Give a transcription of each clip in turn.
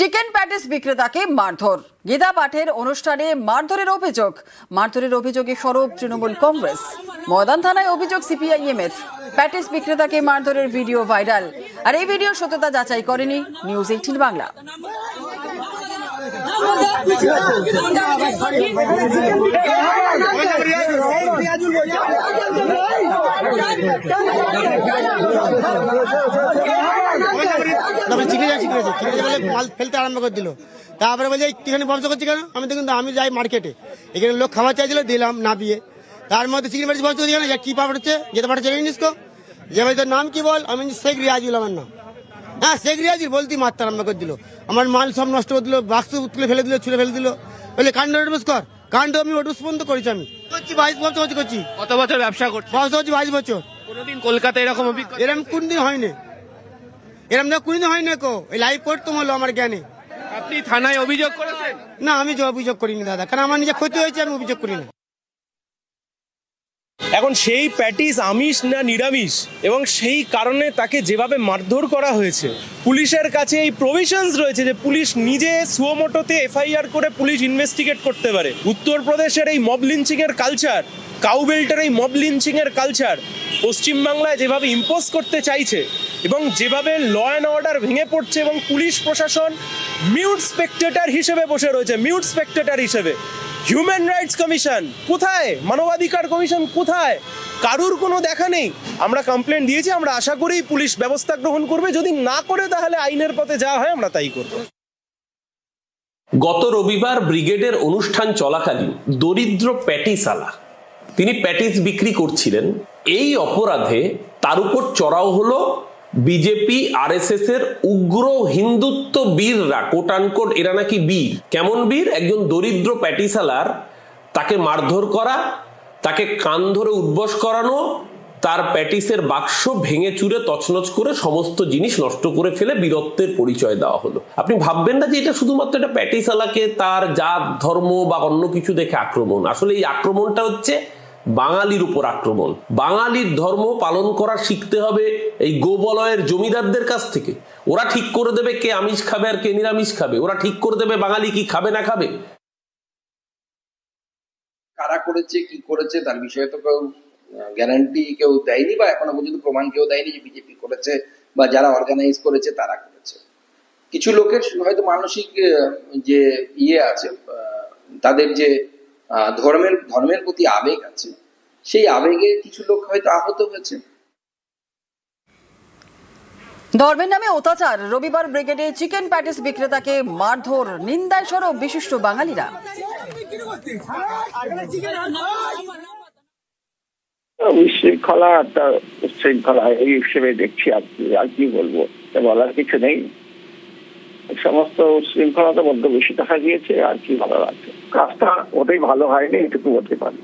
Chicken patties বিক্রেতাকে মারধর। গীতা পাঠের অনুষ্ঠানে মারধরের অভিযোগে সরব তৃণমূল কংগ্রেস। ময়দান থানায় অভিযোগ সিপিআইএমের। প্যাটিস বিক্রেতাকে মারধরের ভিডিও ভাইরাল, আর এই ভিডিও সত্যতা যাচাই করেনি নিউজ 18 বাংলা। মাল ফেলতে আরম্ভ করে দিল। তারপরে বলছে এখানে বন্ধ করছি কেন? আমি যাই মার্কেটে, এখানে লোক খাবার চাইছিল, দিলাম না দিয়ে। তার মধ্যে চিকেন প্যাটিস বন্ধ করছি কেন? কি পাঠ হচ্ছে? যেতে পাঠা চেনে নিস তো, যে ভাই তোর নাম কি বল? আমি শেখ রিয়াজুল আমার নাম। হ্যাঁ শেখ রিয়াজুল বলতেই মারতে আরম্ভ করে দিল। আমার মাল সব নষ্ট করে দিল, বাক্স তুলে ফেলে দিল, ছুঁড়ে ফেলে দিল। বলে কাণ্ড নোটিস কর। কাণ্ড আমি ওটুস পর্যন্ত করেছি। আমি করছি 22 বছর করছি। কত বছর ব্যবসা করছি? 22 বছর। কোনোদিন কলকাতায় এরকম অভিজ্ঞতা? এরকম কোনদিন হয়নি, এরকম না কোনদিন হয়নি কো। এই লাইভ করতাম হলো আমার জ্ঞানে। আপনি থানায় অভিযোগ করেছেন? না, আমি অভিযোগ করিনি দাদা, কারণ আমার নিজে ক্ষতি হয়েছে, আমি অভিযোগ করি না। এখন সেই প্যাটিস আমিষ না নিরামিষ, এবং সেই কারণে তাকে যেভাবে মারধর করা হয়েছে, পুলিশের কাছে এই প্রভিশনস রয়েছে যে পুলিশ নিজে সুয়োমোটোতে এফআইআর করে পুলিশ ইনভেস্টিগেট করতে পারে। উত্তরপ্রদেশের এই মব লিঞ্চিং এর কালচার, কাউবেল্টের এই মব লিঞ্চিং এর কালচার পশ্চিমবাংলায় যেভাবে ইম্পোজ করতে চাইছে, এবং যেভাবে ল অ্যান্ড অর্ডার ভেঙে পড়ছে, এবং পুলিশ প্রশাসন মিউট স্পেকটেটর হিসেবে বসে রয়েছে, মিউট স্পেকটেটর হিসেবে। হিউম্যান রাইটস কমিশন কোথায়? মানবাধিকার কমিশন কোথায়? কারুর কোনো দেখা নেই। আমরা কমপ্লেন দিয়েছি, আমরা আশা করি পুলিশ ব্যবস্থা গ্রহণ করবে। যদি না করে তাহলে আইনের পথে যা হয় আমরা তাই করব। গত রবিবার ব্রিগেডের অনুষ্ঠান চলাকালীন দরিদ্র প্যাটিসালা, তিনি প্যাটিস বিক্রি করছিলেন। এই অপরাধে তার উপর চড়াও হলো বিজেপি আরএসএস এর উগ্র হিন্দুত্ব বীররা, কোট আনকোট। এরা নাকি বীর। কেমন বীর? একজন দরিদ্র প্যাটিসালার তাকে মারধর করা, তাকে কান ধরে উঠবস করানো, তার প্যাটিসের বাক্স ভেঙে চুরে তছনছ করে সমস্ত জিনিস নষ্ট করে ফেলে বীরত্বের পরিচয় দেওয়া হলো। আপনি ভাববেন না যে এটা শুধুমাত্র একটা প্যাটিসালাকে তার জাত ধর্ম বা অন্য কিছু দেখে আক্রমণ। আসলে এই আক্রমণটা হচ্ছে বাঙালির উপর আক্রমণ। বাঙালির ধর্ম পালন করা শিখতে হবে এই গোবলয়ের জমিদারদের কাছ থেকে। ওরা ঠিক করে দেবে কে আমিষ খাবে আর কে নিরামিষ খাবে। ওরা ঠিক করে দেবে বাঙালি কি খাবে না খাবে। কারা করেছে, কি করেছে তার বিষয়ে তো কেউ গ্যারান্টি কেউ দেয়নি, বা এখনো পর্যন্ত প্রমাণ কেউ দেয়নি যে বিজেপি করেছে বা যারা অর্গানাইজ করেছে তারা করেছে। কিছু লোকের হয়তো মানসিক যে আছে, তাদের যে ধর্মের প্রতি আবেগ আছে, সেই আবেগে কিছু লোক হয়তো আহত হয়েছে। ধর্মের নামে অত্যাচার। রবিবার ব্রিগেডে চিকেন প্যাটিস বিক্রেতাকে মারধর, নিন্দায় সরব বিশিষ্ট বাঙালিরা। উশৃঙ্খলা একটা উশৃঙ্খলা এই হিসেবে দেখছি। আর কি বলবো, বলার কিছু নেই। সমস্ত উশৃঙ্খলাটা বড্ড বেশি দেখা গিয়েছে, আর কি বলার আছে। কাজটা ওটাই ভালো হয়নি, এটুকু বলতে পারি।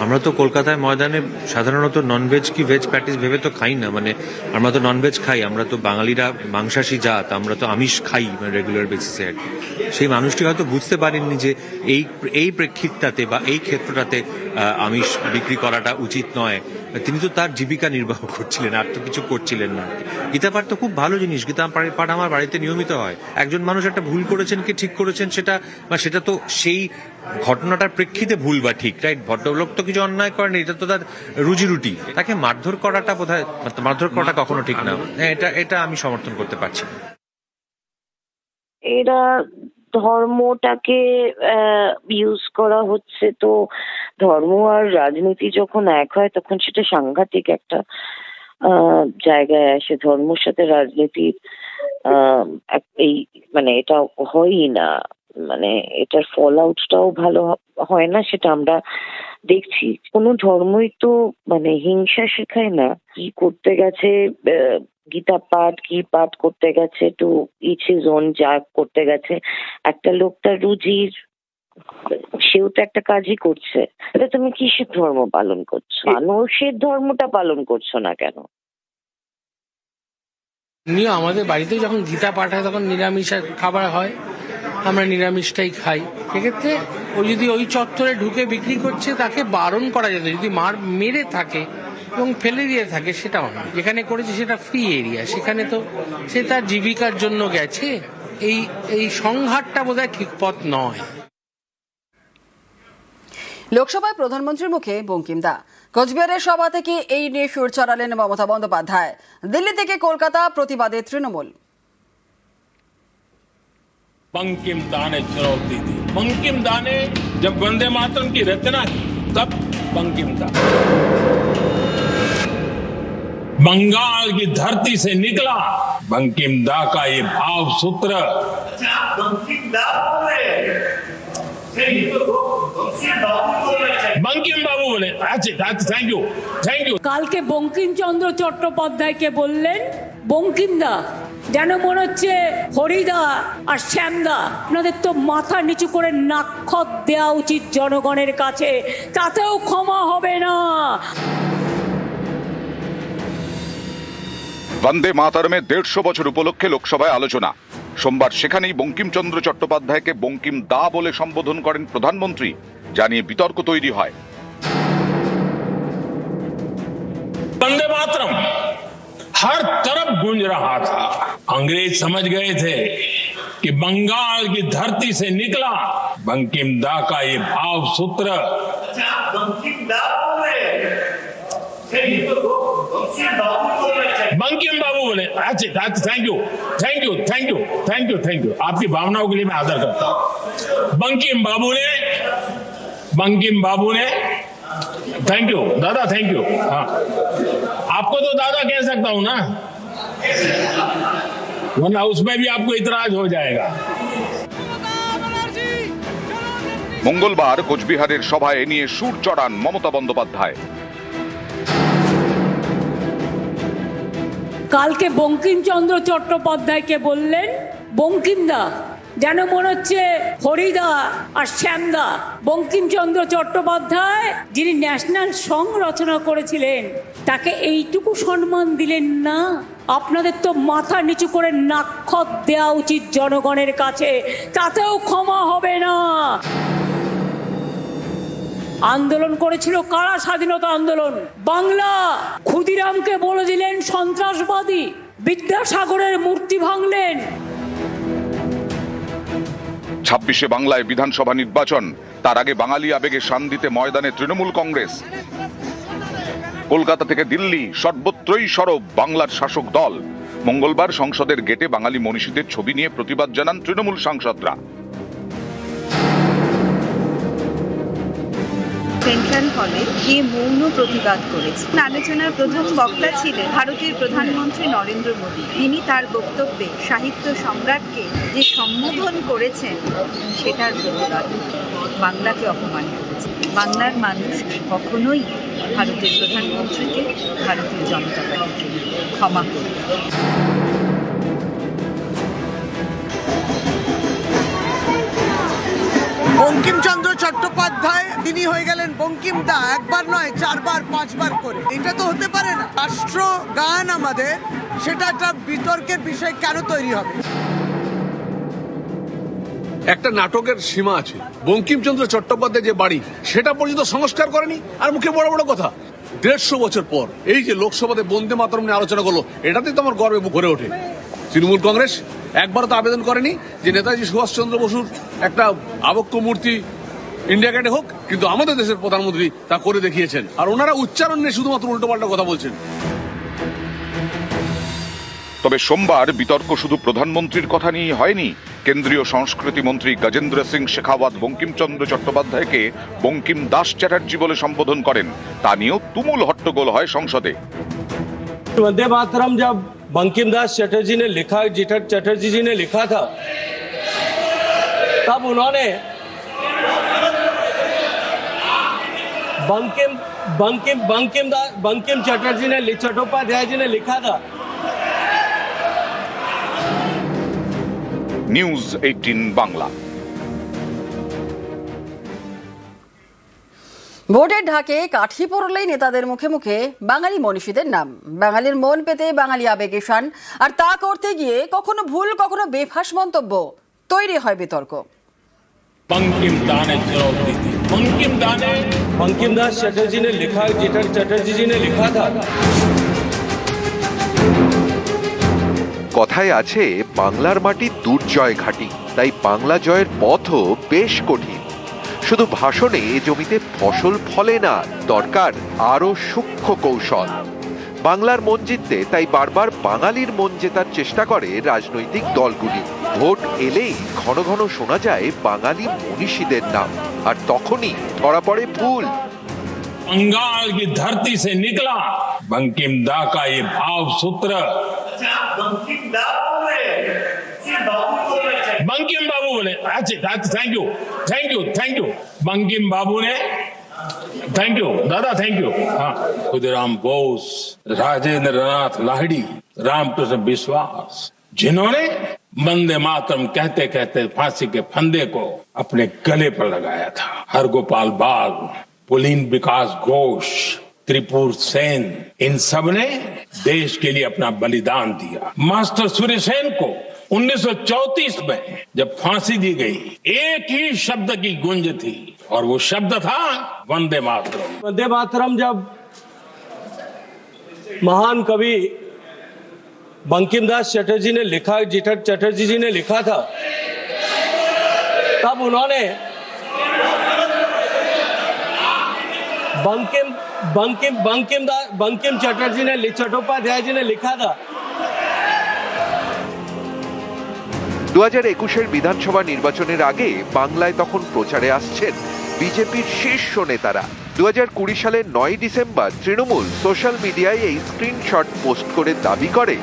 আমরা তো কলকাতায় ময়দানে সাধারণত ননভেজ কি ভেজ প্যাটিস ভেবে তো খাই না। মানে আমরা তো ননভেজ খাই, আমরা তো বাঙালিরা মাংসাশী জাত, আমরা তো আমিষ খাই রেগুলার বেসিসে। সেই মানুষটি হয়তো বুঝতে পারেননি যে এই প্রেক্ষিতটাতে বা এই ক্ষেত্রটাতে আমিষ বিক্রি করাটা উচিত নয়। তিনি তো তার জীবিকা নির্বাহ করছিলেন, আর তো কিছু করছিলেন না। গীতা পাঠ তো খুব ভালো জিনিস, গীতা পাঠ আমার বাড়িতে নিয়মিত হয়। একজন মানুষ একটা ভুল করেছেন কি ঠিক করেছেন সেটা তো সেই ঘটনাটার প্রেক্ষিতে ভুল বা ঠিক, রাইট? ভদ্রলোক তো কিছু অন্যায় করেন, এটা তো তার রুজি রুটি। তাকে মারধর করাটা বোধহয়, মারধর করাটা কখনো ঠিক না। এটা আমি সমর্থন করতে পারছি না। এরা ধর্মটাকে ইউজ করা হচ্ছে। তো ধর্ম আর রাজনীতি যখন এক হয় তখন সেটা সাংঘাতিক একটা জায়গায় আসে। ধর্মের সাথে রাজনীতির এই মানে এটা হয়ই না, মানে এটার ফল আউটটাও ভালো হয় না, সেটা আমরা দেখছি। কোনো ধর্মই তো মানে হিংসা শেখায় না। কি করতে গেছে, গীতা পাঠ কি পাঠ করতে গেছে, টু ইচ হিজ ওন, যা করতে গেছে। একটা লোক তার রুজির, সেও তো একটা কাজই করছে। এটা তুমি কিসের ধর্ম পালন করছো? মানুষের ধর্মটা পালন করছো না কেন? আমাদের বাড়িতে যখন গীতা পাঠ হয় তখন নিরামিষ খাবার হয়, আমরা নিরামিষটাই খাই। সেক্ষেত্রে ও যদি ওই চত্বরে ঢুকে বিক্রি করছে তাকে বারণ করা যেত। যদি মেরে থাকে এবং ফেলে দিয়ে থাকে সেটাও না। যেখানে করেছে সেটা ফ্রি এরিয়া, সেখানে তো সে তার জীবিকার জন্য গেছে। এই সংঘাতটা বোধহয় ঠিক পথ নয়। লোকসভায় প্রধানমন্ত্রীর মুখে বঙ্কিম দা। কোচবিহারের সভা থেকে এই নিয়ে সুর চড়ালেন মমতা বন্দ্যোপাধ্যায়। দিল্লি থেকে কলকাতা প্রতিবাদে তৃণমূল। बंकिम दा ने चुनौती दी। बंकिम दा ने जब वंदे मातरम की रचना की तब बंकिम दा बंगाल की धरती से निकला। बंकिम दा का ये भाव सूत्र बंकिम बाबू बोले। Thank you. কালকে বঙ্কিমচন্দ্র চট্টোপাধ্যায়কে বললেন বঙ্কিমদা, যেন মনে হচ্ছে হরিদা আর শ্যামদা। আপনাদের তো মাথা নিচু করে নাক্ষত দেওয়া উচিত জনগণের কাছে, তাতেও ক্ষমা হবে না। বন্দে মাতরমের 150 বছর উপলক্ষে লোকসভায় আলোচনা। সোমবার সেখানেই বঙ্কিমচন্দ্র চট্টোপাধ্যায়কে বঙ্কিম দা বলে সম্বোধন করেন প্রধানমন্ত্রী, জানিয়ে বিতর্ক তৈরি হয়। वंदे मातरम हर तरफ गूंज रहा था। अंग्रेज समझ गए थे कि बंगाल की धरती से निकला। बंकिम दा का ये भाव सूत्र बंकिम बाबू बोले। Thank you. आपकी भावनाओं के लिए मैं आदर करता हूं। बंकिम बाबू ने थैंक यू दादा, थैंक यू। हाँ, आपको तो दादा कह सकता हूं ना, वरना उसमें भी आपको इतराज हो जाएगा। মঙ্গলবার কোচবিহারের সভায় এ নিয়ে সুর চড়ান মমতা বন্দ্যোপাধ্যায়। কালকে বঙ্কিমচন্দ্র চট্টোপাধ্যায়কে বললেন বঙ্কিমদা, যেন মনে হচ্ছে হরিদা আর শ্যামদা। বঙ্কিমচন্দ্র চট্টোপাধ্যায় যিনি ন্যাশনাল সং রচনা করেছিলেন, তাকে এইটুকু সম্মান দিলেন না। আপনাদের তো মাথা নিচু করে নাক্ষত দেওয়া উচিত জনগণের কাছে, তাতেও ক্ষমা হবে না। আন্দোলন করেছিল কারা? স্বাধীনতা আন্দোলন। বাংলা। ক্ষুদিরামকে বলে দিলেন সন্ত্রাসবাদী, বিদ্যাসাগরের মূর্তি ভাঙলেন। 26শে বাংলায় বিধানসভা নির্বাচন, তার আগে বাঙালি আবেগে শান দিতে ময়দানে তৃণমূল কংগ্রেস। কলকাতা থেকে দিল্লি সর্বত্রই সরব বাংলার শাসক দল। মঙ্গলবার সংসদের গেটে বাঙালি মনীষীদের ছবি নিয়ে প্রতিবাদ জানান তৃণমূল সাংসদরা। সেন্ট্রাল হলে গিয়ে মৌন প্রতিবাদ করেছে। আলোচনার প্রধান বক্তা ছিলেন ভারতের প্রধানমন্ত্রী নরেন্দ্র মোদী। তিনি তার বক্তব্যে সাহিত্য সম্রাটকে যে সম্বোধন করেছেন সেটার প্রতিবাদ। বাংলাকে অপমান করেছে। বাংলার মানুষ কখনোই ভারতের প্রধানমন্ত্রীকে, ভারতীয় জনতা পার্টিকে ক্ষমা করবে। বঙ্কিমচন্দ্র চট্টোপাধ্যায় তিনি হয়ে গেলেন বঙ্কিম দা, একবার নয় 4 বার 5 বার করে। এটা তো হতে পারে না। রাষ্ট্র গান আমাদের, সেটা একটা বিতর্কের বিষয় কেন তৈরি হবে? একটা নাটকের সীমা আছে। বঙ্কিমচন্দ্র চট্টোপাধ্যায় যে বাড়ি, সেটা পর্যন্ত সংস্কার করেনি, আর মুখে বড় বড় কথা। 150 বছর পর এই যে লোকসভাতে বন্দে মাতরম নিয়ে আলোচনা করলো, এটাতেই তো আমার গর্বে ভরে ওঠে। তৃণমূল কংগ্রেস একবারও তো আবেদন করেনি যে নেতাজি সুভাষচন্দ্র বসুর একটা আবক্ষ মূর্তি ইন্ডিয়া গেটে হোক, কিন্তু আমাদের দেশের প্রধানমন্ত্রী তা করে দেখিয়েছেন। আর ওনারা উচ্চারণ নিয়ে শুধুমাত্র উল্টোপাল্টা কথা বলছেন। তবে সোমবার বিতর্ক শুধু প্রধানমন্ত্রীর কথা নিয়ে হয়নি। কেন্দ্রীয় সংস্কৃতি মন্ত্রী গজেন্দ্র সিং শেখাওয়াত বঙ্কিমচন্দ্র চট্টোপাধ্যায়কে বঙ্কিম দাস চ্যাটার্জি বলে সম্বোধন করেন। তা নিয়েও তুমুল হট্টগোল হয় সংসদে। वंदे मातरम जब बंकिम दास चटर्जी ने लिखा, चटर्जी जी ने लिखा था, तब उन्होंने बंकिम चटर्जी ने, चट्टोपाध्याय जी ने लिखा था। নিউজ 18 বাংলা। ভোটের ঢাকে কাঠি পড়লেই নেতাদের মুখে মুখে বাঙালি মনীষীদের নাম। বাঙালির মন পেতে বাঙালি আবেগে শান, আর তা করতে গিয়ে কখনো ভুল কখনো বেফাঁস মন্তব্য, তৈরি হয় বিতর্ক। बंकिम दा ने चुनौती दी। बंकिम दास चटर्जी ने लिखा, जेठा चटर्जी जी ने लिखा था। কথায় আছে বাংলার মাটি দুর্জয় ঘাঁটি, তাই বাংলা জয়ের পথও বেশ কঠিন। শুধু ভাষণে এ জমিতে ফসল ফলে না, দরকার আরো সূক্ষ্ম কৌশল। বাংলার মন জিততে তাই বারবার বাঙালির মন জেতার চেষ্টা করে রাজনৈতিক দলগুলি। ভোট এলেই ঘন ঘন শোনা যায় বাঙালি মনীষীদের নাম, আর তখনই ধরা পড়ে ভুল। बंगाल की धरती से निकला बंकिम दा का ये भाव सूत्र। बंकिम बाबू बोले, थैंक यू बंकिम बाबू ने, थैंक यू दादा, थैंक यू। हाँ, खुदराम बोस, राजेंद्र नाथ लाहिड़ी, रामकृष्ण विश्वास, जिन्होंने वंदे मातरम कहते कहते फांसी के फंदे को अपने गले पर लगाया था। हरगोपाल बाग, पुलिन विकास घोष, त्रिपुर सेन, इन सब ने देश के लिए अपना बलिदान दिया। मास्टर सूर्यसेन को 1934 में जब फांसी दी गई, एक ही शब्द की गूंज थी, और वो शब्द था वंदे मातरम। वंदे मातरम जब महान कवि बंकिम दास चटर्जी ने लिखा, जेठा चटर्जी जी ने लिखा था, तब उन्होंने बंकिम चटर्जी ने, चट्टोपाध्याय जी ने लिखा था। 2021 বিধানসভা নির্বাচনের আগে বাংলায় তখন প্রচারে আসছেন বিজেপির শীর্ষ নেতারা। 2020 সালের 9 ডিসেম্বর তৃণমূল সোশ্যাল মিডিয়ায় এই স্ক্রিনশট পোস্ট করে দাবি করে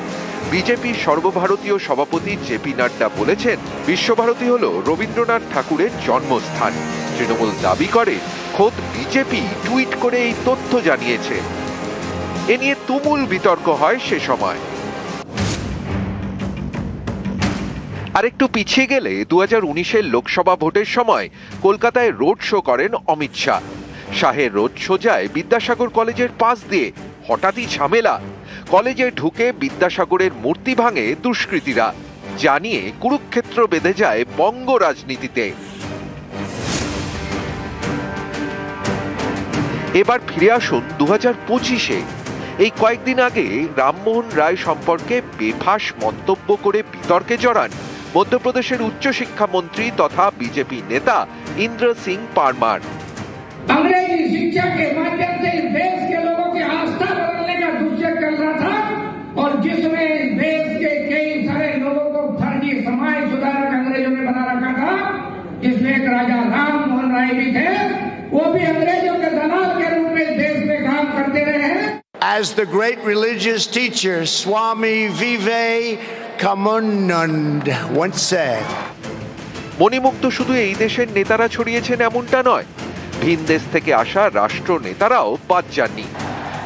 বিজেপির সর্বভারতীয় সভাপতি জেপি নাড্ডা বলেছেন বিশ্বভারতী হল রবীন্দ্রনাথ ঠাকুরের জন্মস্থান। তৃণমূল দাবি করে খোদ বিজেপি টুইট করে এই তথ্য জানিয়েছে। এ নিয়ে তুমুল বিতর্ক হয় সে সময়। আরেকটু পিছিয়ে গেলে 2019 লোকসভা ভোটের সময় কলকাতায় রোড শো করেন অমিত শাহ। শাহের রোড শো যায় বিদ্যাসাগর কলেজের পাশ দিয়ে। হঠাৎই ঝামেলা, কলেজে ঢুকে বিদ্যাসাগরের মূর্তি ভাঙে দুষ্কৃতীরা, জানিয়ে কুরুক্ষেত্র বেঁধে যায় বঙ্গ রাজনীতিতে। এবার ফিরে আসুন 2025-এ। এই কয়েকদিন আগে রামমোহন রায় সম্পর্কে বেফাঁস মন্তব্য করে বিতর্কে জড়ান মধ্যপ্রদেশের উচ্চশিক্ষামন্ত্রী তথা বিজেপি নেতা ইন্দ্র সিং পারমার। अंग्रेजी शिक्षा के माध्यम से इस देश के लोगों की आस्था बदलने का दुष्यंत चल रहा था, और जिसमें इस देश के कई सारे लोगों को फर्जी समाज सुधारक अंग्रेजों ने बना रखा था, जिसमें एक राजा राम मोहन राय भी थे, वो भी अंग्रेजों के दलाल के रूप में देश में काम करते रहे हैं। As the great religious teacher Swami Vivekanand once said, মণিমুক্ত শুধু এই দেশের নেতারা ছড়িয়েছেন এমনটা নয়, ভিন দেশ থেকে আসা রাষ্ট্র নেতারাও বাদ যাননি।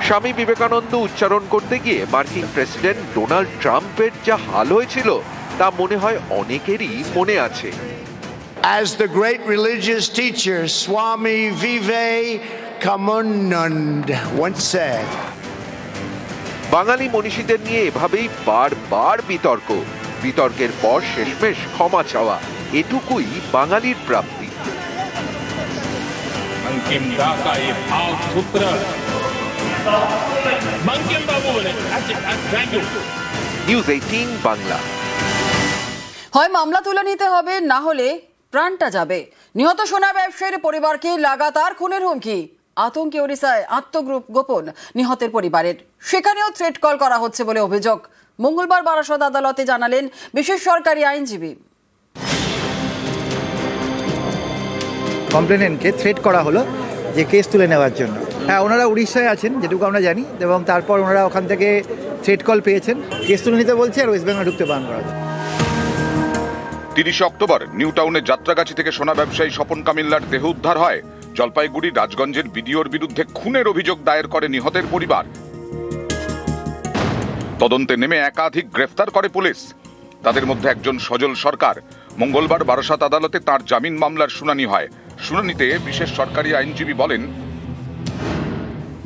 স্বামী বিবেকানন্দ উচ্চারণ করতে গিয়ে মার্কিন প্রেসিডেন্ট ডোনাল্ড ট্রাম্পের যা হাল হয়েছিল তা মনে হয় অনেকেরই মনে আছে। As the great religious teacher Swami Vivekanand once said, বাঙালি মনীষীদের নিয়ে এভাবেই বারবার বিতর্কের পর শেষমেশ ক্ষমা চাওয়া, এটুকুই বাঙালির প্রাপ্তি। बंकिम दा का ये भाव सूत्र। बंकिम बाबू बोले, थैंक यू। নিউজ 18 বাংলা। হয় মামলা তুলে নিতে হবে, না হলে প্রাণটা যাবে। নিহত সোনা ব্যবসায়ীর পরিবারকে লাগাতার খুনের হুমকি। আতঙ্কে ওড়িশায় আত্মগোপন নিহতের পরিবারের, সেখানেও থ্রেট কল করা হচ্ছে বলে অভিযোগ। মঙ্গলবার বারাসত আদালতে জানালেন বিশেষ সরকারি আইনজীবী। কমপ্লেনেন্টকে থ্রেট করা হলো যে কেস তুলে নেওয়ার জন্য। হ্যাঁ, ওনারা উড়িষ্যায় আছেন যেটুকু আমরা জানি, এবং তারপর ওনারা ওখান থেকে থ্রেট কল পেয়েছেন, কেস তুলে নিতে বলছে, আর ওয়েস্ট বেঙ্গল ঢুকতে বারণ করা হচ্ছে। 30 অক্টোবর নিউ টাউনের যাত্রাগাছি থেকে সোনা ব্যবসায়ী স্বপন কামিল্লার দেহ উদ্ধার হয়। জলপাইগুড়ি রাজগঞ্জের বিডিওর বিরুদ্ধে খুনের অভিযোগ দায়ের করে নিহতের পরিবার। তদন্তে নেমে একাধিক গ্রেফতার করে পুলিশ। তাদের মধ্যে একজন সজল সরকার। মঙ্গলবার বারাসত আদালতে তার জামিন মামলার শুনানি হয়। শুনানিতে বিশেষ সরকারি আইনজীবী বলেন,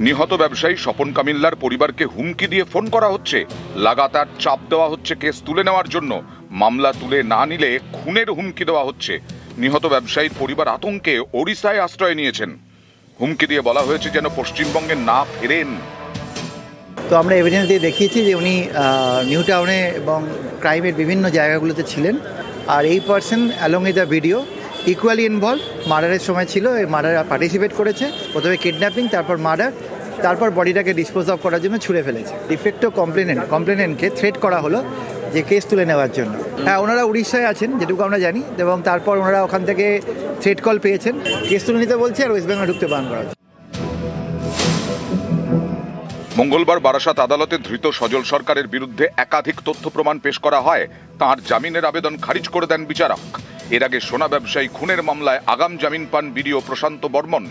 নিহত ব্যবসায়ী স্বপন কামিল্লার পরিবারকে হুমকি দিয়ে ফোন করা হচ্ছে, লাগাতার চাপ দেওয়া হচ্ছে কেস তুলে নেওয়ার জন্য। মামলা তুলে না নিলে খুনের হুমকি দেওয়া হচ্ছে। নিহত ব্যবসায়ীর পরিবার আতঙ্কে ওড়িশায় আশ্রয় নিয়েছেন। হুমকি দিয়ে বলা হয়েছে যেন পশ্চিমবঙ্গে না ফেরেন। তো আমরা এভিডেন্স দিয়ে দেখিয়েছি যে উনি নিউ টাউনে এবং ক্রাইমের বিভিন্ন জায়গাগুলোতে ছিলেন, আর এই person along with the video equally involve. মার্ডারের সময় ছিল, এই মার্ডার পার্টিসিপেট করেছে, প্রথমে কিডন্যাপিং, তারপর মার্ডার, তারপর বডিটাকে ডিসপোজ অফ করার জন্য ছুঁড়ে ফেলেছে। ডিফেক্টও কমপ্লেনেন্টকে থ্রেট করা হলো যে কেস তুলে নেওয়ার জন্য। হ্যাঁ, ওনারা উড়িষ্যায় আছেন যেটুকু আমরা জানি, এবং তারপর ওনারা ওখান থেকে থ্রেট কল পেয়েছেন, কেস তুলে নিতে বলছে, আর ওয়েস্ট বেঙ্গল ঢুকতে বারণ করা হচ্ছে। মঙ্গলবার বারাসাত আদালতে ধৃত সজল সরকারের বিরুদ্ধে একাধিক তথ্য প্রমাণ পেশ করা হয়। তাঁর জামিনের আবেদন খারিজ করে দেন বিচারক। এর আগে সোনা ব্যবসায়ী খুনের মামলায় আগাম জামিন পান বিডিও প্রশান্ত বর্মন।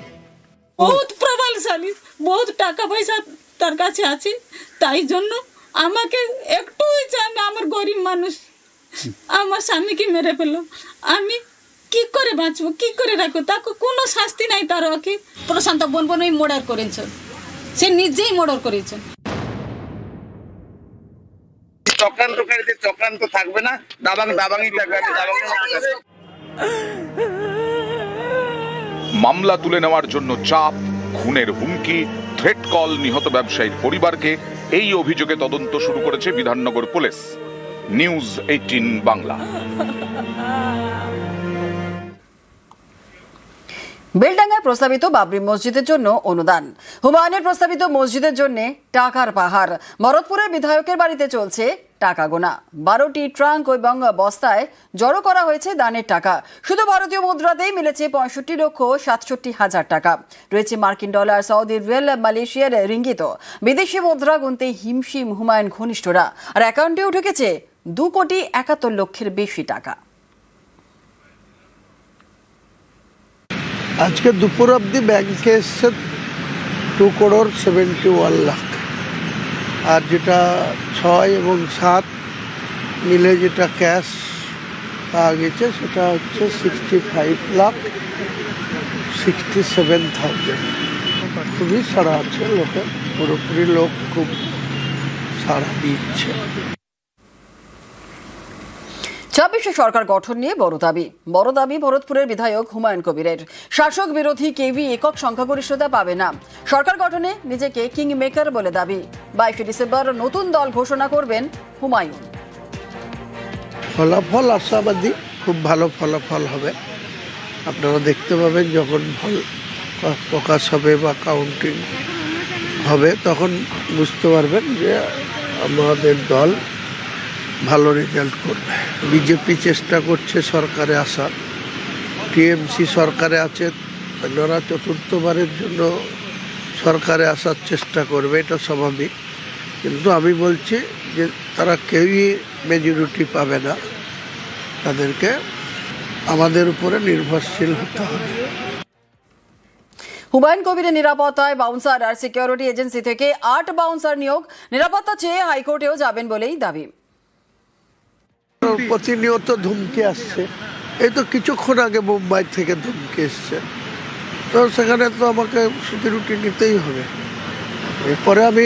বহুত প্রবলশালী, বহুত টাকা পয়সা তার কাছে আছে, তাই জন্য আমাকে একটু চান, আমার গরিব মানুষ, আমার স্বামীকে মেরে ফেললো, আমি কি করে বাঁচবো, কি করে রাখবো? তাকে কোনো শাস্তি নাই তার। ওকে প্রশান্ত বর্মনই মর্ডার করেছে, সে নিজেই মর্ডার করেছে। চক্রান্তকারীদের চক্রান্ত থাকবে না, দাবাংই থাকবে। মামলা তুলে নেওয়ার জন্য চাপ, খুনের হুমকি, থ্রেট কল নিহত ব্যবসায়ীর পরিবারকে। এই অভিযোগে তদন্ত শুরু করেছে বিধাননগর পুলিশ। নিউজ 18 বাংলা। বেলডাঙ্গায় প্রস্তাবিত বাবরি মসজিদের জন্য অনুদান, হুমায়ুনের প্রস্তাবিত মসজিদের জন্য টাকার পাহাড়। ভরতপুরের বিধায়কের বাড়িতে চলছে টাকা গোনা। 12টি ট্রাঙ্ক এবং বস্তায় জড়ো করা হয়েছে দানের টাকা। শুধু ভারতীয় মুদ্রাতেই মিলেছে 65,67,000 টাকা। রয়েছে মার্কিন ডলার, সৌদি রিয়াল, মালয়েশিয়ার রিঙ্গিত। বিদেশি মুদ্রা গুনতে হিমশিম হুমায়ুন ঘনিষ্ঠরা, আর অ্যাকাউন্টেও ঢুকেছে 2,71,00,000 বেশি টাকা। আজকে দুপুর অবধি ব্যাংকে এসছে 2,71 লাখ, আর যেটা 6 এবং 7 মিলে যেটা ক্যাশ পাওয়া গেছে সেটা হচ্ছে 65,67,000। খুবই সাড়া আছে লোকে, পুরোপুরি লোক খুব সাড়া দিচ্ছে। 26শে সরকার গঠন নিয়ে বড় দাবি ভরতপুরের বিধায়ক হুমায়ুন কবিরের। শাসক বিরোধী কেউই একক সংখ্যাগরিষ্ঠতা পাবে না। সরকার গঠনে নিজেকে কিং মেকার বলে দাবি। 22শে ডিসেম্বর নতুন দল ঘোষণা করবেন হুমায়ুন। ফলাফল আশাবাদী, খুব ভালো ফলাফল হবে। আপনারা দেখতে পাবেন যখন ফল প্রকাশ হবে বা কাউন্টিং হবে, তখন বুঝতে পারবেন যে আমাদের দল ভালো রেজাল্ট করবে। বিজেপি চেষ্টা করছে সরকারে আসার, টিএমসি সরকারে আছে, ওনারা চতুর্থবারের জন্য সরকারে আসার চেষ্টা করবে, এটা স্বাভাবিক। কিন্তু আমি বলছি যে তারা কেউই মেজরিটি পাবে না, তাদেরকে আমাদের উপরে নির্ভরশীল হতে হবে। হুমায়ুন কবিরের নিরাপত্তায় বাউন্সার আর সিকিউরিটি এজেন্সি থেকে 8 বাউন্সার নিয়োগ। নিরাপত্তা চেয়ে হাইকোর্টেও যাবেন বলেই দাবি। প্রতিনিয়ত ধুমকি আসছে, এই তো কিছুক্ষণ আগে মুম্বাই থেকে ধুমকি এসছে, তো সেখানে তো আমাকে সিকিউরিটি নিতেই হবে। এরপরে আমি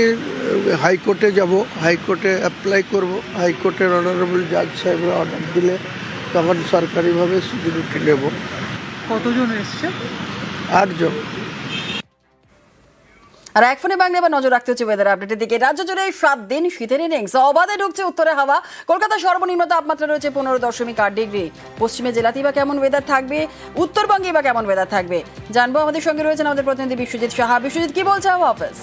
হাইকোর্টে যাব, হাইকোর্টে অ্যাপ্লাই করব, হাইকোর্টের অনারেবল জাজ সাহেবরা অর্ডার দিলে তখন সরকারিভাবে সিকিউরিটি নেব। কতজন এসছে? 8 জন। আর এক ফোনে বাংলা এবার নজর রাখতে হচ্ছে ওয়েদার আপডেটের দিকে। রাজ্য জুড়ে 7 দিন শীতের ইনিংস। অবাধে ঢুকছে উত্তরে হাওয়া। কলকাতার সর্বনিম্ন তাপমাত্রা রয়েছে 15.8 ডিগ্রি। পশ্চিমে জেলাতেই বা কেমন ওয়েদার থাকবে, উত্তরবঙ্গে বা কেমন ওয়েদার থাকবে জানবো। আমাদের সঙ্গে রয়েছেন আমাদের প্রতিনিধি বিশ্বজিৎ সাহা। বিশ্বজিৎ, কি বলছে হাওয়া অফিস?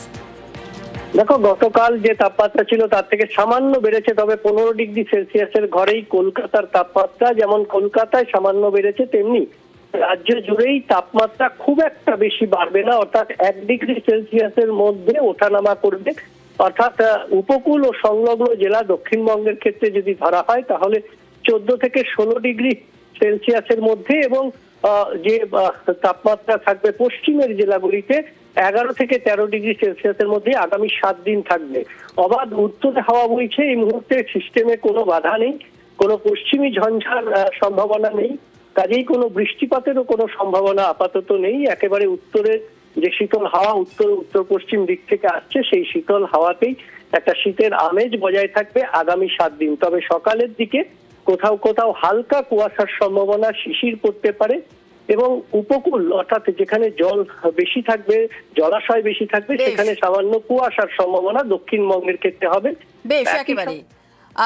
দেখো, গতকাল যে তাপমাত্রা ছিল তার থেকে সামান্য বেড়েছে, তবে 15 ডিগ্রি সেলসিয়াসের ঘরেই কলকাতার তাপমাত্রা। যেমন কলকাতায় সামান্য বেড়েছে, তেমনি রাজ্য জুড়েই তাপমাত্রা খুব একটা বেশি বাড়বে না, অর্থাৎ 1 ডিগ্রি সেলসিয়াসের মধ্যে ওঠানামা করবে। অর্থাৎ উপকূল ও সংলগ্ন জেলা দক্ষিণবঙ্গের ক্ষেত্রে যদি ধরা হয় তাহলে 14 থেকে 16 ডিগ্রি সেলসিয়াসের মধ্যে, এবং যে তাপমাত্রা থাকবে পশ্চিমের জেলাগুলিতে 11 থেকে 13 ডিগ্রি সেলসিয়াসের মধ্যে আগামী 7 দিন থাকবে। অবাধ উত্তরে হাওয়া বইছে, এই মুহূর্তে সিস্টেমে কোনো বাধা নেই, কোনো পশ্চিমী ঝঞ্ঝার সম্ভাবনা নেই, কাজেই কোনো বৃষ্টিপাতেরও কোনো সম্ভাবনা আপাতত নেই। একেবারে উত্তরের যে শীতল হাওয়া উত্তর পশ্চিম দিক থেকে আসছে, সেই শীতল হাওয়াতেই একটা শীতের আমেজ বজায় থাকবে আগামী 7 দিন। তবে সকালের দিকে কোথাও কোথাও হালকা কুয়াশার সম্ভাবনা, শিশির পড়তে পারে এবং উপকূল অর্থাৎ যেখানে জল বেশি থাকবে, জলাশয় বেশি থাকবে, সেখানে সামান্য কুয়াশার সম্ভাবনা দক্ষিণবঙ্গের ক্ষেত্রে হবে। বেশ, একেবারে।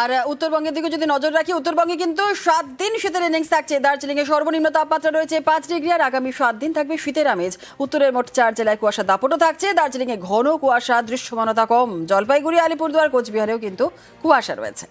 আর উত্তরবঙ্গের দিকে যদি নজর রাখি, উত্তরবঙ্গে কিন্তু 7 দিন শীতের ইনিংস থাকছে। দার্জিলিং এ সর্বনিম্ন তাপমাত্রা রয়েছে 5 ডিগ্রি, আর আগামী 7 দিন থাকবে শীতের আমেজ। উত্তরের মোট 4 জেলায় কুয়াশা দাপটও থাকছে। দার্জিলিং এ ঘন কুয়াশা, দৃশ্যমানতা কম। জলপাইগুড়ি, আলিপুরদুয়ার, কোচবিহারেও কিন্তু কুয়াশা রয়েছে।